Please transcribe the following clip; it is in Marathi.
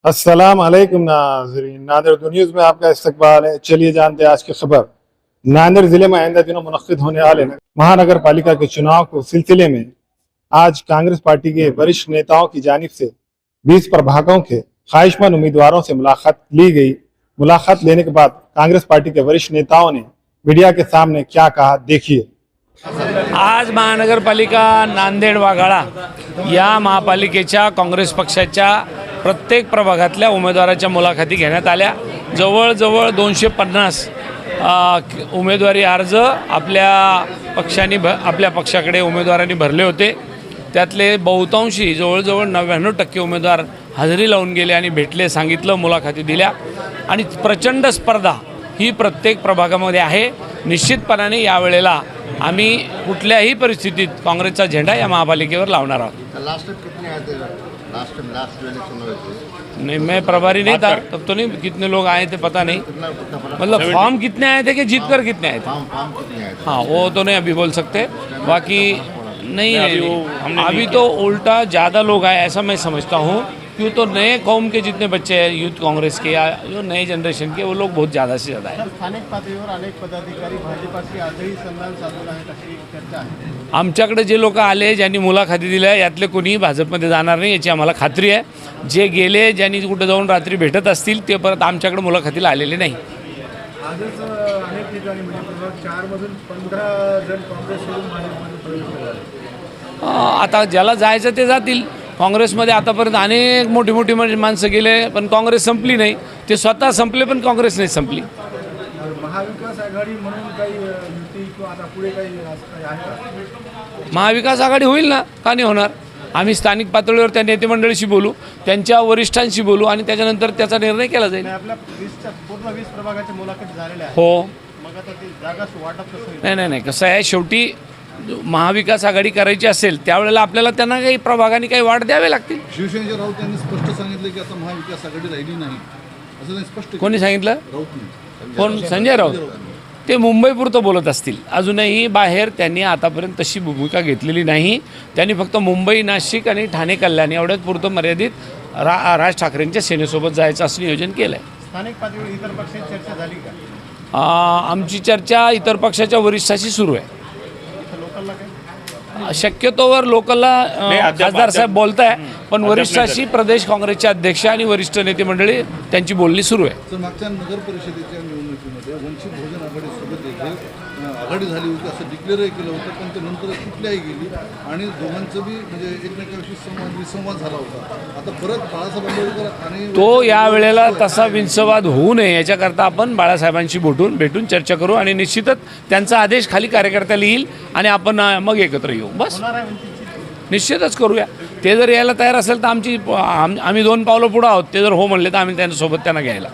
अस्सलाम वालेकुम नाज़रीन, नादिर न्यूज़ में आपका इस्तकबाल है। चलिए जानते हैं आज की खबर। नांदेड़ जिले में आइंदा दिनों मुनक्किद होने वाले महानगर पालिका के चुनाव के सिलसिले में आज कांग्रेस पार्टी के वरिष्ठ नेताओं की जानिब से 20 प्रभागों के ख्वाहिशमंद उम्मीदवारों से मुलाकात ली गई। मुलाकात लेने के बाद कांग्रेस पार्टी के वरिष्ठ नेताओं ने मीडिया के सामने क्या कहा, देखिए। आज महानगरपालिका नांदेड वाघाळा या महापालिकेच्या काँग्रेस पक्षाच्या प्रत्येक प्रभागातल्या उमेदवाराच्या मुलाखती घेण्यात आल्या। जवळजवळ 250 उमेदवारी अर्ज आपल्या पक्षाकडे उमेदवारांनी भरले होते। त्यातले बहुतांशी जवळजवळ 99% उमेदवार हजेरी लावून गेले आणि भेटले, सांगितलं, मुलाखती दिल्या आणि प्रचंड स्पर्धा ही प्रत्येक प्रभागामध्ये आहे। निश्चितपणाने यावेळेला आम्ही कुठल्याही परिस्थितीत काँग्रेसचा झेंडा या महापालिकेवर लावणार आहोत। नहीं, मैं प्रभारी नहीं था तब, तो नहीं कितने लोग आए थे पता नहीं, मतलब फॉर्म कितने आए थे कि जीत कर कितने आए थे, हाँ वो तो नहीं अभी बोल सकते। बाकी नहीं, अभी तो उल्टा ज़्यादा लोग आए ऐसा मैं समझता हूँ। क्यों तो नए कौम के जितने बच्चे हैं यूथ कांग्रेस के या जो नए जनरेशन के, वो लोग बहुत ज़्यादा से ज़्यादा है। स्थानिक पातळीवर अनेक पदाधिकारी भाजपाशी आजही संधान साधून आहेत अशी चर्चा आहे। आमच्याकडे जे लोक आले, ज्यांनी मुलाखती दिल्या, यातले कोणीही भाजपमध्ये जाणार नाही याची आम्हाला खात्री आहे। जे गेले, ज्यांनी कुठे जाऊन रात्री भेटत असतील, ते परत आमच्याकडे मुलाखतीला आलेले नाही। आजच अनेक ठिकाणी म्हणजे 4 मधून 15 जण काँग्रेस सोडून भाजपमध्ये प्रवेश केला। आता ज्याला जायचं ते जातील। काँग्रेसमध्ये आतापर्यंत अनेक मोठी मोठी माणसं गेले, पण काँग्रेस संपली नाही। ते स्वतः संपले, पण काँग्रेस नाही संपली। महाविकास आघाडी म्हणून काही युती किंवा आता पुढे काही आहे का? महाविकास आघाडी होईल ना, का नाही होणार। आम्ही स्थानिक पातळीवर त्या नेतेमंडळीशी बोलू, त्यांच्या वरिष्ठांशी बोलू आणि त्याच्यानंतर त्याचा निर्णय केला जाईल। आपल्या पूर्ण 20 प्रभागाच्या मुलाखती झालेल्या आहेत। हो, मग आता ती जागा वाटप कसं होईल? नाही, कसं आहे, शेवटी महाविकास आघाडी करायची असेल त्यावेळेला आपल्याला त्यांना काही प्रभागाने काही वाढ द्यावे लागतील। शिवसेनेचे राऊत यांनी स्पष्ट सांगितलं की आता महाविकास आघाडी राहिली नाही, असं त्यांनी स्पष्ट कोणी सांगितलं? राऊत कोण? संजय राऊत। ते मुंबईपुरतं बोलत असतील, अजूनही बाहेर त्यांनी आतापर्यंत तशी भूमिका घेतलेली नाही। त्यांनी फक्त मुंबई, नाशिक आणि ठाणे, कल्याण एवढ्याच पुरतं मर्यादित राज ठाकरेंच्या सेनेसोबत जायचं असं नियोजन केलं आहे। स्थानिक पातळीवर इतर पक्षांची चर्चा झाली का? आमची चर्चा इतर पक्षाच्या वरिष्ठाशी सुरू आहे। लोकलला काय? शक्यतोवर लोकलला खासदार साहेब बोलत आहे, पण वरिष्ठाशी प्रदेश काँग्रेसचे अध्यक्ष आणि वरिष्ठ नेते मंडळी त्यांची बोलणी सुरू आहे। तर मागच्या नगर परिषदेच्या निवडणुकीमध्ये वंचित बहुजन आघाडीसोबत देखील आघाडी झाली होती असं डिक्लेअरही केलं होतं, पण ते नंतर कुठल्याही गेली आणि दोघांचं बी म्हणजे एकमेकांशी विसंवाद झाला होता। आता परत बाळासाहेब आंबेडकर आणि तो या वेळेला तसा विसंवाद होऊ नये याच्याकरता आपण बाळासाहेबांशी भेटून चर्चा करू आणि निश्चितच त्यांचा आदेश खाली कार्यकर्त्याला येईल आणि आपण मग एकत्र येऊ। बस निश्चितच करूया। ते जर यायला तयार असेल तर आम्ही 2 पावलं पुढं आहोत। ते जर हो म्हणले तर आम्ही त्यांच्यासोबत त्यांना घ्यायला